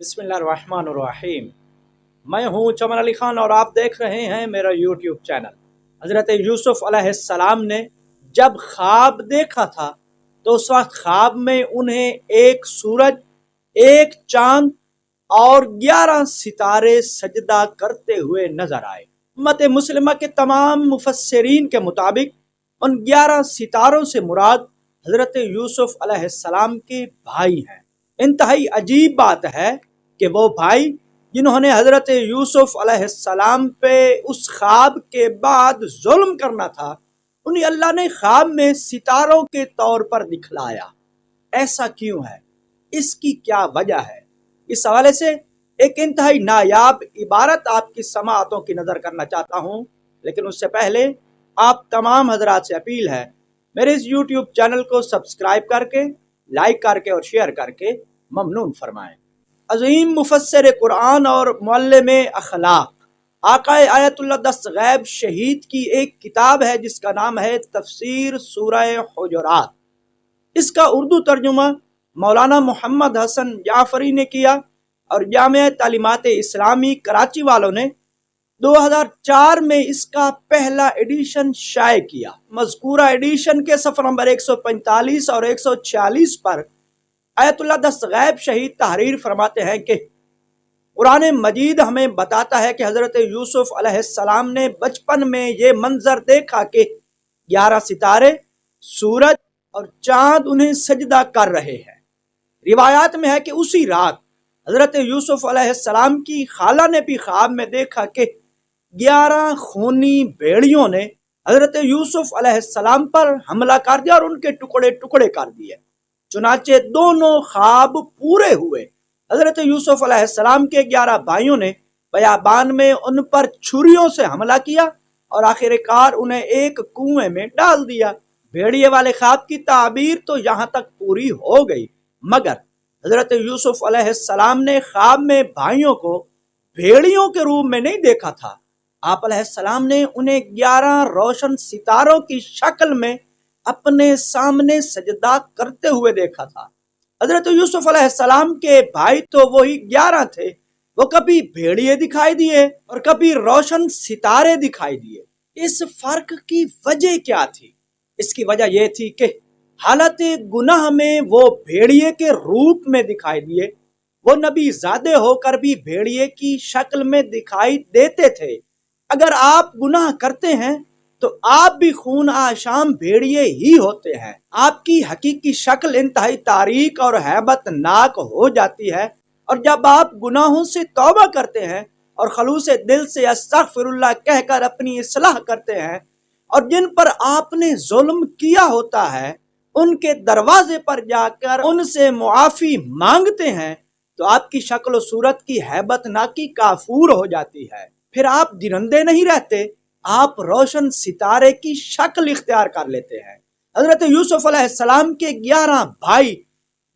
बिस्मिल्लाहिर्रहमानिर्रहीम। मैं हूँ चमन अली खान और आप देख रहे हैं मेरा यूट्यूब चैनल। हज़रत यूसुफ अलैहिस्सलाम ने जब ख्वाब देखा था तो उस वक्त ख्वाब में उन्हें एक सूरज, एक चांद और 11 सितारे सजदा करते हुए नजर आए। उम्मत मुस्लिमा के तमाम मुफस्सिरीन के मुताबिक उन 11 सितारों से मुराद हज़रत यूसुफ अलैहिस्सलाम के भाई हैं। इंतहाई अजीब बात है कि वो भाई जिन्होंने हज़रत यूसुफ अलैहिस्सलाम पे उस ख्वाब के बाद जुल्म करना था, उन्हें अल्लाह ने ख्वाब में सितारों के तौर पर दिखलाया। ऐसा क्यों है? इसकी क्या वजह है? इस हवाले से एक इंतहाई नायाब इबारत आपकी समाअतों की नज़र करना चाहता हूँ, लेकिन उससे पहले आप तमाम हजरात से अपील है, मेरे इस यूट्यूब चैनल को सब्सक्राइब करके, लाइक करके और शेयर करके ममनून फरमाएं। अज़ीम मुफस्सिर कुरान और मुअल्लिम अखलाक आकाए आयतुल्लाह दस्तगैब शहीद की एक किताब है जिसका नाम है तफसीर सूरह हुजुरात। इसका उर्दू तर्जुमा मौलाना मोहम्मद हसन जाफरी ने किया और जामिया तालीमात इस्लामी कराची वालों ने 2004 में इसका पहला एडिशन शाये किया। मज़कूरा एडिशन के सफ़र नंबर 145 और 146 पर आयतुल्लाह दस्तगैब शहीद तहरीर फरमाते हैं कि कुरान मजीद हमें बताता है कि हज़रत यूसुफ अलैहिस्सलाम ने बचपन में ये मंजर देखा कि 11 सितारे, सूरज और चांद उन्हें सजदा कर रहे हैं। रिवायात में है कि उसी रात हज़रत यूसुफ अलैहिस्सलाम की खाला ने भी ख्वाब में देखा कि 11 खूनी भेड़ियों ने हज़रत यूसुफ अलैहिस्सलाम पर हमला कर दिया और उनके टुकड़े टुकड़े कर दिए। चुनाचे दोनों ख्वाब पूरे हुए। हज़रत यूसुफ अलैहिस्सलाम के 11 भाइयों ने बयाबान में उन पर छुरियों से हमला किया और आखिरकार उन्हें एक कुएं में डाल दिया। भेड़िए वाले ख्वाब की ताबीर तो यहाँ तक पूरी हो गई, मगर हज़रत यूसुफ अलैहिस्सलाम ने ख्वाब में भाइयों को भेड़ियों के रूप में नहीं देखा था। आप अलैहिस्सलाम ने उन्हें 11 रोशन सितारों की शक्ल में अपने सामने सजदा करते हुए देखा था। हज़रत यूसुफ अलैहिस्सलाम के भाई तो वही 11 थे। वो कभी भेड़िए दिखाई दिए और कभी रोशन सितारे दिखाई दिए। इस फर्क की वजह क्या थी? इसकी वजह यह थी कि हालत गुनाह में वो भेड़िए के रूप में दिखाई दिए। वो नबी ज़ादे होकर भी भेड़िए की शक्ल में दिखाई देते थे। अगर आप गुनाह करते हैं तो आप भी खून आशाम भेड़िए ही होते हैं। आपकी हकीकी शक्ल इंतहाई तारीक और हैबतनाक हो जाती है, और जब आप गुनाहों से तौबा करते हैं और खलूस दिल से अस्तगफिरुल्लाह कहकर अपनी इस्लाह करते हैं और जिन पर आपने जुल्म किया होता है उनके दरवाजे पर जाकर उनसे मुआफी मांगते हैं, तो आपकी शक्ल सूरत की हैबतनाकी काफूर हो जाती है। फिर आप जिरंदे नहीं रहते, आप रोशन सितारे की शक्ल इख्तियार कर लेते हैं। हज़रत यूसुफ अलैहिस्सलाम के 11 भाई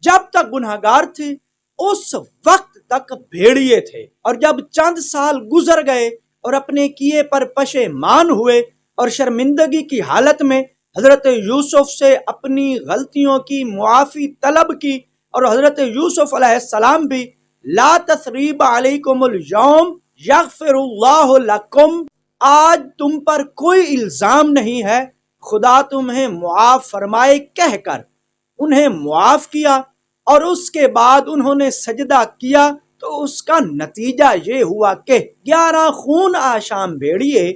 जब तक गुनहगार थे उस वक्त तक भेड़िए थे, और जब चंद साल गुजर गए और अपने किए पर पशेमान हुए और शर्मिंदगी की हालत में हज़रत यूसुफ से अपनी गलतियों की मुआफ़ी तलब की, और हज़रत यूसुफ अलैहिस्सलाम भी ला तसरीब अलैकुमुल यौम यग़फिरुल्लाहु लकुम, आज तुम पर कोई इल्जाम नहीं है, खुदा तुम्हें मुआफ फरमाए कहकर उन्हें मुआफ किया, और उसके बाद उन्होंने सजदा किया। तो उसका नतीजा ये हुआ कि 11 खून आशाम भेड़िए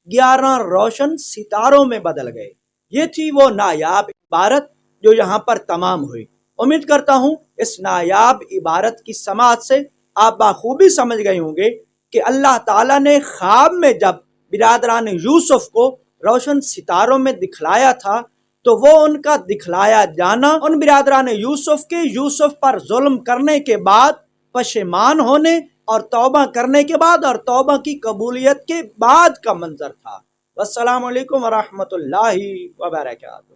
11 रोशन सितारों में बदल गए। ये थी वो नायाब इबारत जो यहाँ पर तमाम हुई। उम्मीद करता हूँ इस नायाब इबारत की समाअत से आप बाखूबी समझ गए होंगे कि अल्लाह ताला ने ख्वाब में जब बिरादरान यूसुफ को रोशन सितारों में दिखलाया था, तो वो उनका दिखलाया जाना उन बिरादरान यूसुफ के यूसुफ पर जुल्म करने के बाद पशेमान होने और तौबा करने के बाद और तौबा की कबूलियत के बाद का मंजर था। वस्सलामु अलैकुम व रहमतुल्लाहि व बरकातहू।